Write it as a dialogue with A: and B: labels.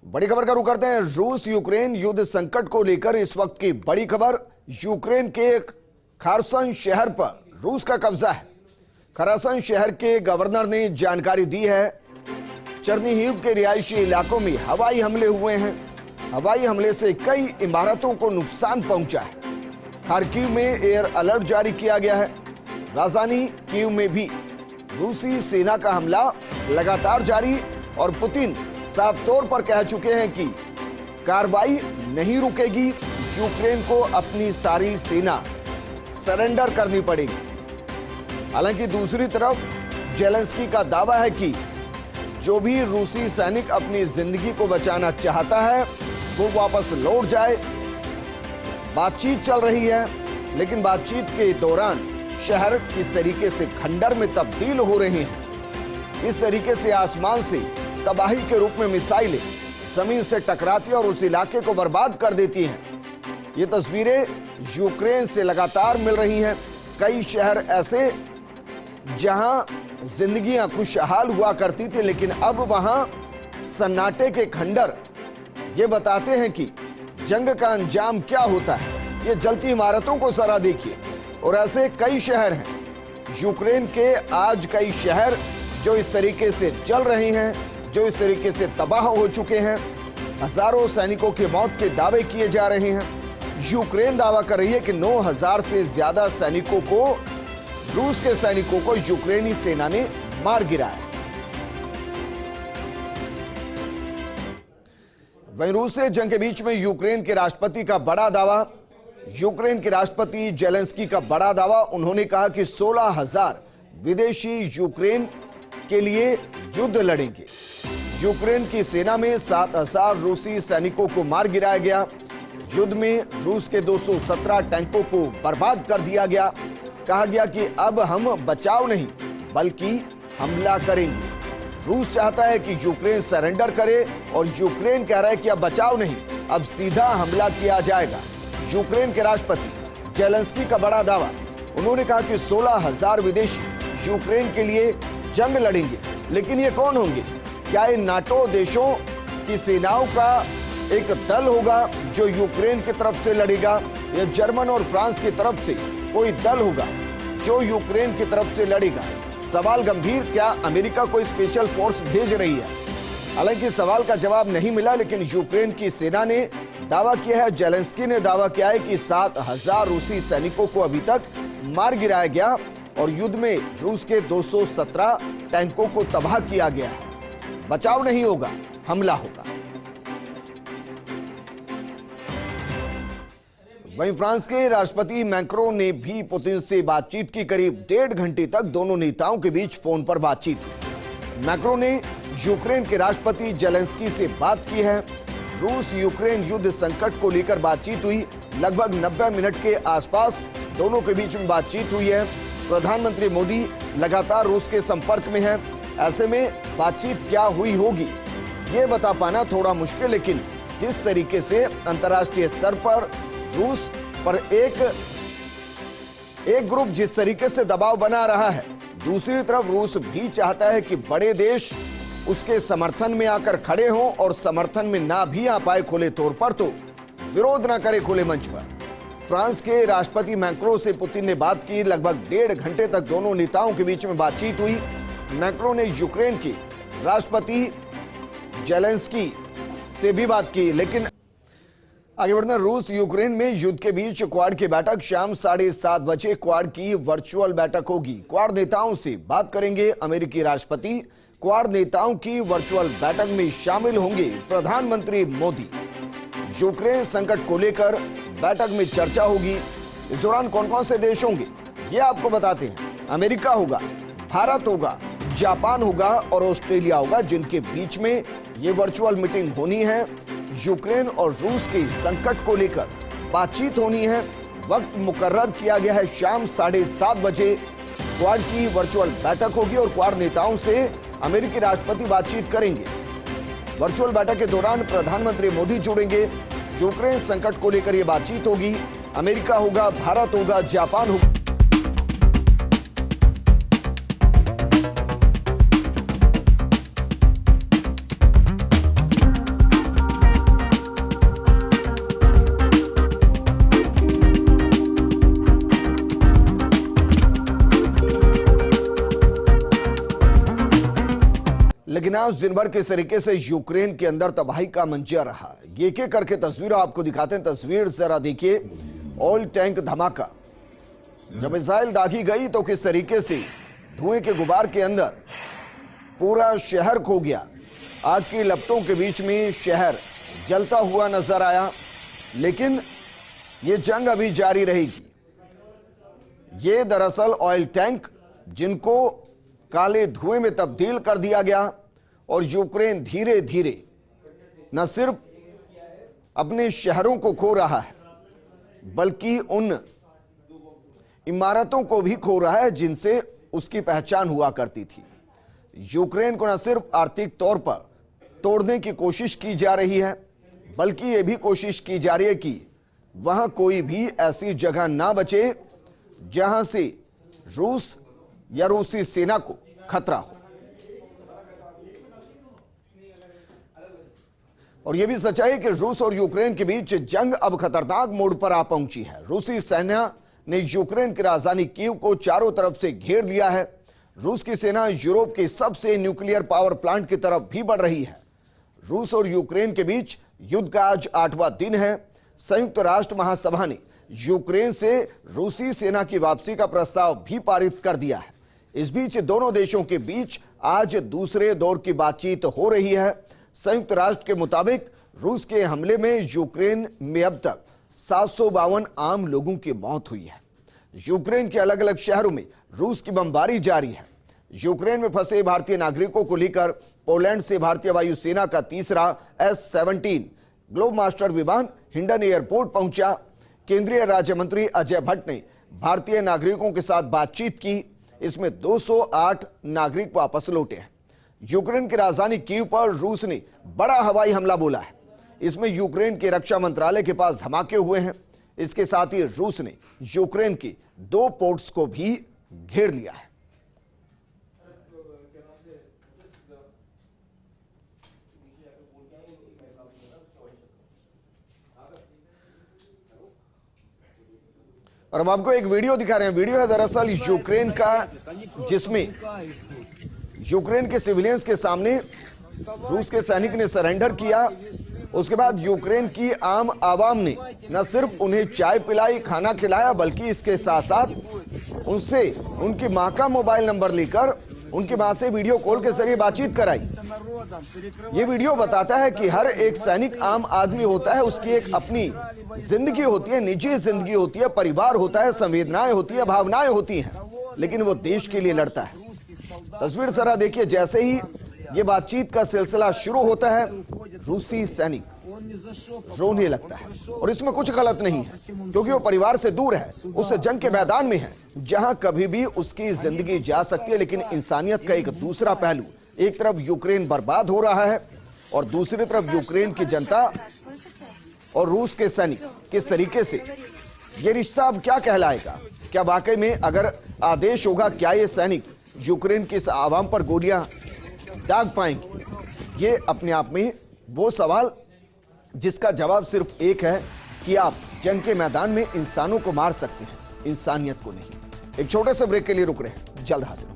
A: बड़ी खबर का रुख करते हैं। रूस यूक्रेन युद्ध संकट को लेकर इस वक्त की बड़ी खबर। यूक्रेन के खार्सन शहर पर रूस का कब्जा है। खार्सन शहर के गवर्नर ने जानकारी दी है। चर्निहिव के रिहायशी इलाकों में हवाई हमले हुए हैं। हवाई हमले से कई इमारतों को नुकसान पहुंचा है। खार्किव में एयर अलर्ट जारी किया गया है। राजधानी कीव में भी रूसी सेना का हमला लगातार जारी और पुतिन साफ तौर पर कह चुके हैं कि कार्रवाई नहीं रुकेगी। यूक्रेन को अपनी सारी सेना सरेंडर करनी पड़ेगी। हालांकि दूसरी तरफ जेलेंस्की का दावा है कि जो भी रूसी सैनिक अपनी जिंदगी को बचाना चाहता है वो वापस लौट जाए। बातचीत चल रही है, लेकिन बातचीत के दौरान शहर किस तरीके से खंडर में तब्दील हो रहे हैं। इस तरीके से आसमान से तबाही के रूप में मिसाइलें जमीन से टकराती और उस इलाके को बर्बाद कर देती हैं। ये तस्वीरें यूक्रेन से लगातार मिल रही हैं। कई शहर ऐसे जहां जिंदगियां खुशहाल हुआ करती थी, लेकिन अब वहां सन्नाटे के खंडर ये बताते हैं कि जंग का अंजाम क्या होता है। ये जलती इमारतों को जरा देखिए। और ऐसे कई शहर हैं यूक्रेन के, आज कई शहर जो इस तरीके से जल रहे हैं, जो इस तरीके से तबाह हो चुके हैं। हजारों सैनिकों की मौत के दावे किए जा रहे हैं। यूक्रेन दावा कर रही है कि 9,000 से ज्यादा सैनिकों को, रूस के सैनिकों को यूक्रेनी सेना ने मार गिराया। वहीं रूस से जंग के बीच में यूक्रेन के राष्ट्रपति का बड़ा दावा। यूक्रेन के राष्ट्रपति जेलेंस्की का बड़ा दावा। उन्होंने कहा कि 16,000 विदेशी यूक्रेन के लिए युद्ध लड़ेंगे। यूक्रेन की सेना में 7,000 रूसी सैनिकों को मार गिराया गया। युद्ध में रूस के 217 टैंकों को बर्बाद कर दिया गया। कहा गया कि अब हम बचाव नहीं बल्कि हमला करेंगे। रूस चाहता है कि यूक्रेन सरेंडर करे और यूक्रेन कह रहा है कि अब बचाव नहीं, अब सीधा हमला किया जाएगा। यूक्रेन के राष्ट्रपति जेलेंस्की का बड़ा दावा। उन्होंने कहा कि 16,000 विदेशी यूक्रेन के लिए जंग लड़ेंगे। लेकिन ये कौन होंगे? क्या ये नाटो देशों की सेनाओं का एक दल होगा जो यूक्रेन की तरफ से लड़ेगा, या जर्मन और फ्रांस की तरफ से कोई दल होगा जो यूक्रेन की तरफ से लड़ेगा? सवाल गंभीर। क्या अमेरिका कोई स्पेशल फोर्स भेज रही है? हालांकि सवाल का जवाब नहीं मिला, लेकिन यूक्रेन की सेना ने दावा किया है, जेलेंस्की ने दावा किया है कि 7,000 रूसी सैनिकों को अभी तक मार गिराया गया और युद्ध में रूस के 217 टैंकों को तबाह किया गया है। बचाव नहीं होगा, हमला होगा। वहीं फ्रांस के राष्ट्रपति मैक्रों ने भी पुतिन से बातचीत की। करीब 1.5 घंटे तक दोनों नेताओं के बीच फोन पर बातचीत हुई। मैक्रों ने यूक्रेन के राष्ट्रपति जेलेंस्की से बात की है। रूस यूक्रेन युद्ध संकट को लेकर बातचीत हुई। लगभग 90 मिनट के आसपास दोनों के बीच में बातचीत हुई है। प्रधानमंत्री मोदी लगातार रूस के संपर्क में है। ऐसे में बातचीत क्या हुई होगी ये बता पाना थोड़ा मुश्किल, लेकिन जिस तरीके से अंतर्राष्ट्रीय स्तर पर रूस पर एक ग्रुप जिस तरीके से दबाव बना रहा है, दूसरी तरफ रूस भी चाहता है कि बड़े देश उसके समर्थन में आकर खड़े हों, और समर्थन में ना भी आ पाए खुले तौर पर तो विरोध ना करे खुले मंच पर। फ्रांस के राष्ट्रपति मैक्रों से पुतिन ने बात की। लगभग 1.5 घंटे तक दोनों नेताओं के बीच में बातचीत हुई। मैक्रों ने यूक्रेन के राष्ट्रपति जेलेंस्की से भी बात की। लेकिन आगे बढ़ना, रूस यूक्रेन में युद्ध के बीच क्वाड की बैठक शाम 7:30 बजे क्वाड की वर्चुअल बैठक होगी। क्वाड नेताओं से बात करेंगे अमेरिकी राष्ट्रपति। क्वाड नेताओं की वर्चुअल बैठक में शामिल होंगे प्रधानमंत्री मोदी। यूक्रेन संकट को लेकर बैठक में चर्चा होगी। इस दौरान कौन कौन से देश होंगे ये आपको बताते हैं। अमेरिका होगा, भारत होगा, जापान होगा और ऑस्ट्रेलिया होगा, जिनके बीच में ये वर्चुअल मीटिंग होनी है। यूक्रेन और रूस के संकट को लेकर बातचीत होनी है। वक्त मुकर्रर किया गया है शाम 7:30 बजे क्वाड की वर्चुअल बैठक होगी और क्वाड नेताओं से अमेरिकी राष्ट्रपति बातचीत करेंगे। वर्चुअल बैठक के दौरान प्रधानमंत्री मोदी जुड़ेंगे। यूक्रेन संकट को लेकर यह बातचीत होगी। अमेरिका होगा, भारत होगा, जापान होगा। आज दिन भर किस तरीके से यूक्रेन के अंदर तबाही का मंजर रहा, एक एक करके तस्वीर आपको दिखाते हैं। तस्वीर जरा देखिए, ऑयल टैंक धमाका, जब मिसाइल दागी गई तो किस तरीके से धुएं के गुबार के अंदर पूरा शहर खो गया। आग की लपटों के बीच में शहर जलता हुआ नजर आया, लेकिन ये जंग अभी जारी रहेगी। ये दरअसल ऑयल टैंक जिनको काले धुएं में तब्दील कर दिया गया, और यूक्रेन धीरे धीरे न सिर्फ अपने शहरों को खो रहा है बल्कि उन इमारतों को भी खो रहा है जिनसे उसकी पहचान हुआ करती थी। यूक्रेन को न सिर्फ आर्थिक तौर पर तोड़ने की कोशिश की जा रही है, बल्कि यह भी कोशिश की जा रही है कि वहां कोई भी ऐसी जगह ना बचे जहां से रूस या रूसी सेना को खतरा हो। और यह भी सच्चाई है कि रूस और यूक्रेन के बीच जंग अब खतरनाक मोड़ पर आ पहुंची है। रूसी सेना ने यूक्रेन की राजधानी कीव को चारों तरफ से घेर लिया है। रूस की सेना यूरोप के सबसे न्यूक्लियर पावर प्लांट की तरफ भी बढ़ रही है। रूस और यूक्रेन के बीच युद्ध का आज 8वां दिन है। संयुक्त राष्ट्र महासभा ने यूक्रेन से रूसी सेना की वापसी का प्रस्ताव भी पारित कर दिया है। इस बीच दोनों देशों के बीच आज दूसरे दौर की बातचीत हो रही है। संयुक्त राष्ट्र के मुताबिक रूस के हमले में यूक्रेन में अब तक 752 आम लोगों की मौत हुई है। यूक्रेन के अलग अलग शहरों में रूस की बमबारी जारी है। यूक्रेन में फंसे भारतीय नागरिकों को लेकर पोलैंड से भारतीय वायुसेना का तीसरा S-17 ग्लोबमास्टर विमान हिंडन एयरपोर्ट पहुंचा। केंद्रीय राज्य मंत्री अजय भट्ट ने भारतीय नागरिकों के साथ बातचीत की। इसमें 208 नागरिक वापस लौटे हैं। यूक्रेन की राजधानी कीव पर रूस ने बड़ा हवाई हमला बोला है। इसमें यूक्रेन के रक्षा मंत्रालय के पास धमाके हुए हैं। इसके साथ ही रूस ने यूक्रेन के 2 पोर्ट्स को भी घेर लिया है। और हम आपको एक वीडियो दिखा रहे हैं। वीडियो है दरअसल यूक्रेन का, जिसमें यूक्रेन के सिविलियंस के सामने रूस के सैनिक ने सरेंडर किया। उसके बाद यूक्रेन की आम आवाम ने न सिर्फ उन्हें चाय पिलाई, खाना खिलाया, बल्कि इसके साथ साथ उनसे उनकी मां का मोबाइल नंबर लेकर उनकी मां से वीडियो कॉल के जरिए बातचीत कराई। ये वीडियो बताता है कि हर एक सैनिक आम आदमी होता है, उसकी एक अपनी जिंदगी होती है, निजी जिंदगी होती है, परिवार होता है, संवेदनाएं होती है, भावनाएं होती हैं, लेकिन वो देश के लिए लड़ता है। तस्वीर जरा देखिए, जैसे ही ये बातचीत का सिलसिला शुरू होता है, रूसी सैनिक रोने लगता है। और इसमें कुछ गलत नहीं है, क्योंकि वो परिवार से दूर है, उस जंग के मैदान में है जहां कभी भी उसकी जिंदगी जा सकती है। लेकिन इंसानियत का एक दूसरा पहलू, एक तरफ यूक्रेन बर्बाद हो रहा है और दूसरी तरफ यूक्रेन की जनता और रूस के सैनिक किस तरीके से, ये रिश्ता अब क्या कहलाएगा? क्या वाकई में अगर आदेश होगा, क्या ये सैनिक यूक्रेन की इस आवाम पर गोलियां दाग पाएंगे? ये अपने आप में वो सवाल जिसका जवाब सिर्फ एक है कि आप जंग के मैदान में इंसानों को मार सकते हैं, इंसानियत को नहीं। एक छोटे से ब्रेक के लिए रुक रहे हैं, जल्द हाजिर।